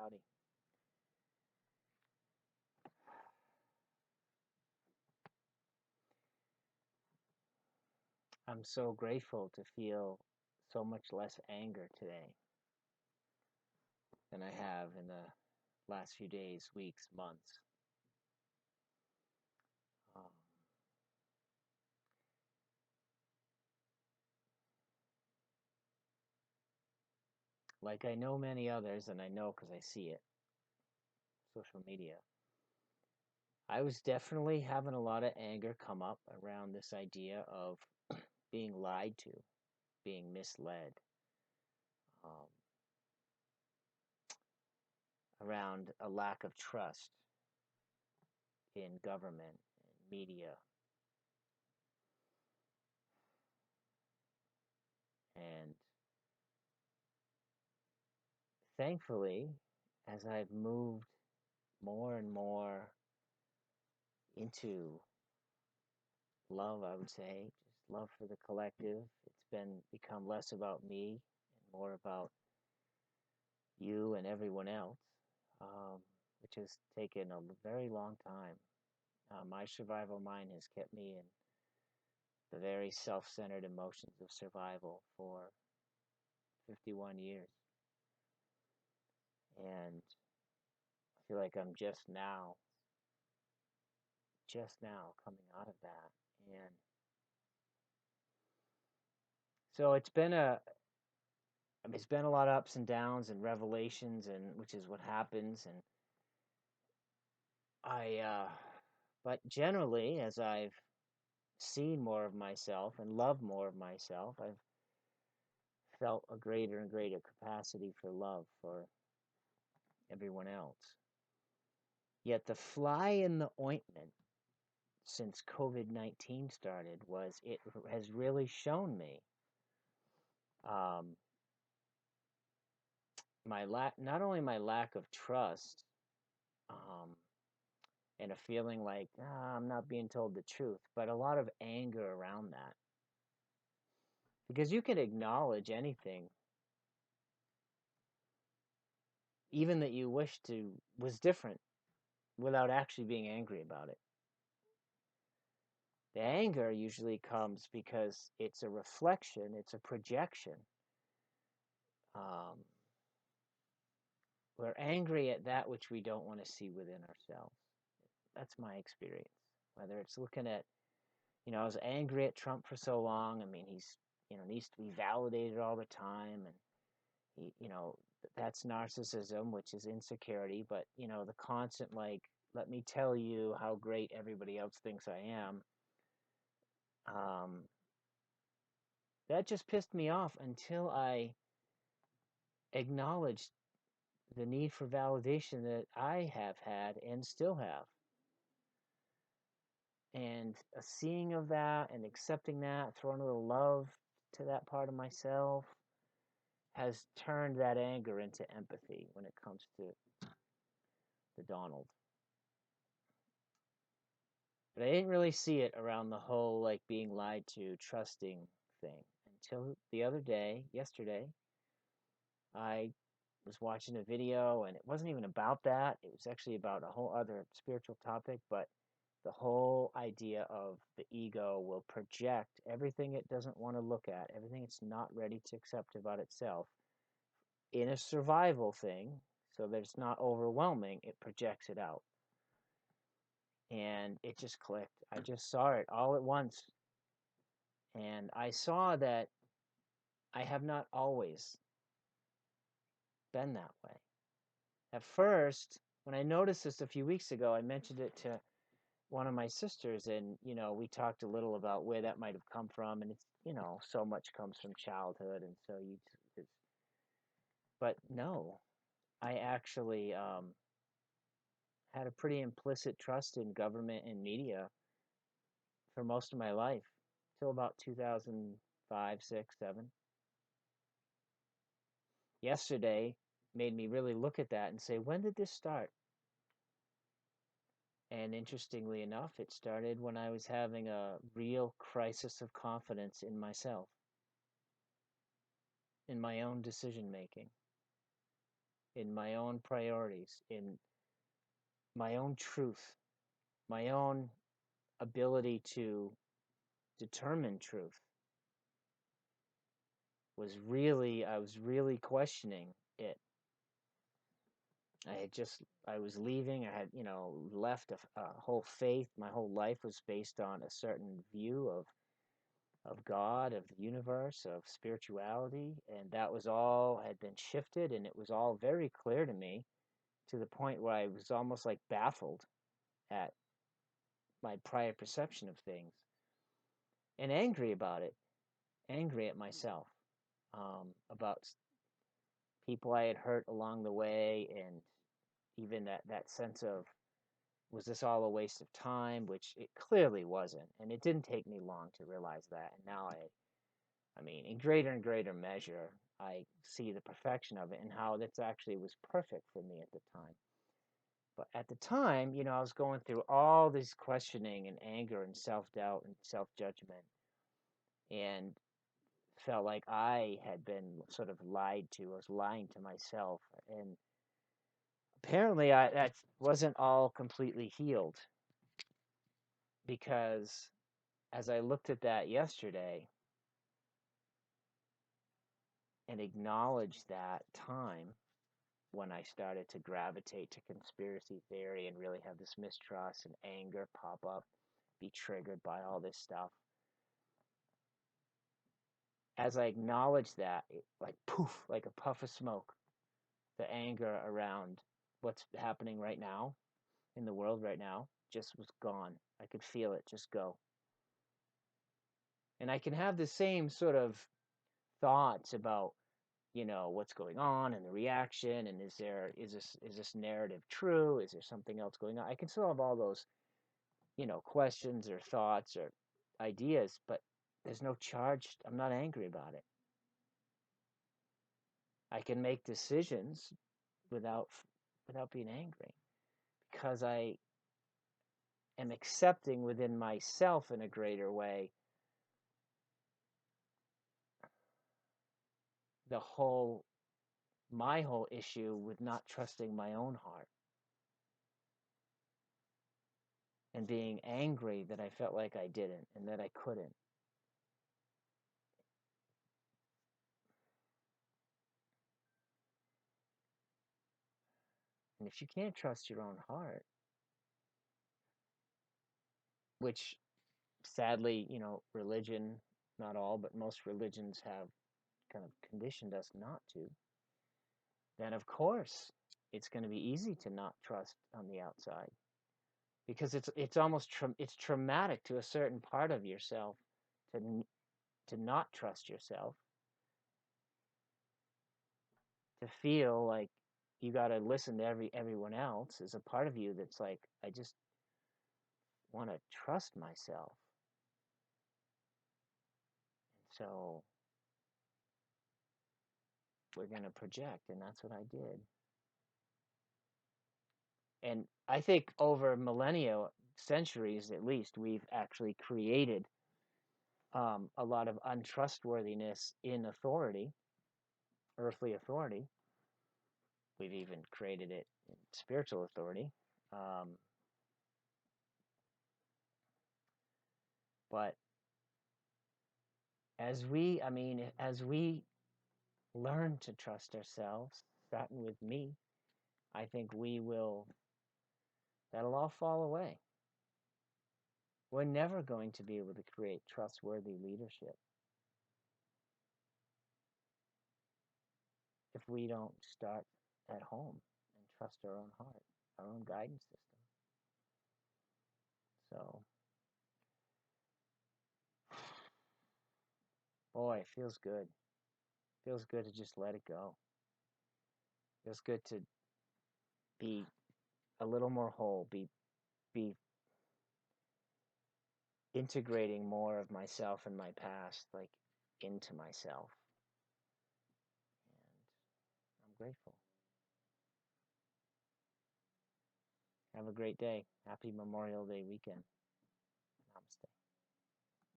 Howdy. I'm so grateful to feel so much less anger today than I have in the last few days, weeks, months. Um, like I know many others, and I know because I see it, social media. I was definitely having a lot of anger come up around this idea of being lied to, being misled, um, around a lack of trust in government and media. And thankfully, as I've moved more and more into love, I would say, just love for the collective. It's been become less about me and more about you and everyone else, which has taken a very long time. My survival mind has kept me in the very self-centered emotions of survival for 51 years. And I feel like I'm just now coming out of that. And so it's been a lot of ups and downs and revelations, and which is what happens. And but generally, as I've seen more of myself and loved more of myself, I've felt a greater and greater capacity for love for everyone else. Yet the fly in the ointment since COVID-19 started was it has really shown me um, not only my lack of trust, um, and a feeling like I'm not being told the truth, but a lot of anger around that. Because you can acknowledge anything, even that you wish to was different, without actually being angry about it. The anger usually comes because it's a reflection, it's a projection. Um, we're angry at that which we don't want to see within ourselves. That's my experience. Whether it's looking at, I was angry at Trump for so long. I mean, he's, needs to be validated all the time. And, he, that's narcissism, which is insecurity. But, the constant, like, let me tell you how great everybody else thinks I am. Um, that just pissed me off until I acknowledged the need for validation that I have had and still have. And a seeing of that and accepting that, throwing a little love to that part of myself has turned that anger into empathy when it comes to the Donald. But I didn't really see it around the whole like being lied to, trusting thing until the other day, yesterday, I was watching a video and it wasn't even about that. It was actually about a whole other spiritual topic, but the whole idea of the ego will project everything it doesn't want to look at, everything it's not ready to accept about itself in a survival thing so that it's not overwhelming, it projects it out. And it just clicked. I just saw it all at once. And I saw that I have not always been that way. At first, when I noticed this a few weeks ago, I mentioned it to one of my sisters, and we talked a little about where that might have come from, and it's so much comes from childhood, and so but no, I actually had a pretty implicit trust in government and media for most of my life till about 2005, 6, 7. Yesterday made me really look at that and say, when did this start? And interestingly enough, it started when I was having a real crisis of confidence in myself, in my own decision making. in my own priorities, in my own truth, my own ability to determine truth I was really questioning it. I was leaving. I had, left a whole faith. My whole life was based on a certain view of God, of the universe, of spirituality, and that was all had been shifted, and it was all very clear to me to the point where I was almost like baffled at my prior perception of things and angry about it, angry at myself, about people I had hurt along the way, and even that sense of, was this all a waste of time? Which it clearly wasn't, and it didn't take me long to realize that. And now I mean, in greater and greater measure, I see the perfection of it and how that's actually was perfect for me at the time. But at the time, I was going through all this questioning and anger and self-doubt and self-judgment, and felt like I had been sort of lied to. I was lying to myself, and apparently that wasn't all completely healed, because as I looked at that yesterday and acknowledged that time when I started to gravitate to conspiracy theory and really have this mistrust and anger pop up, be triggered by all this stuff. As I acknowledged that, it, like poof, like a puff of smoke, the anger around what's happening right now in the world right now just was gone. I could feel it just go. And I can have the same sort of thoughts about, what's going on and the reaction, and is this narrative true? Is there something else going on? I can still have all those, questions or thoughts or ideas, but there's no charge. I'm not angry about it. I can make decisions without without being angry, because I am accepting within myself in a greater way the whole my whole issue with not trusting my own heart, and being angry that I felt like I didn't and that I couldn't. And if you can't trust your own heart, which sadly, religion, not all, but most religions have kind of conditioned us not to, then of course it's going to be easy to not trust on the outside, because it's almost it's traumatic to a certain part of yourself to not trust yourself, to feel like you got to listen to everyone else. Is a part of you that's like, I just want to trust myself. And so we're going to project, and that's what I did. And I think over millennia, centuries at least, we've actually created a lot of untrustworthiness in authority, earthly authority. We've even created it in spiritual authority. Um, but as we learn to trust ourselves, starting with me, I think that'll all fall away. We're never going to be able to create trustworthy leadership if we don't start at home and trust our own heart, our own guidance system. So, boy, it feels good. Feels good to just let it go. Feels good to be a little more whole, be integrating more of myself and my past, like, into myself. And I'm grateful. Have a great day. Happy Memorial Day weekend.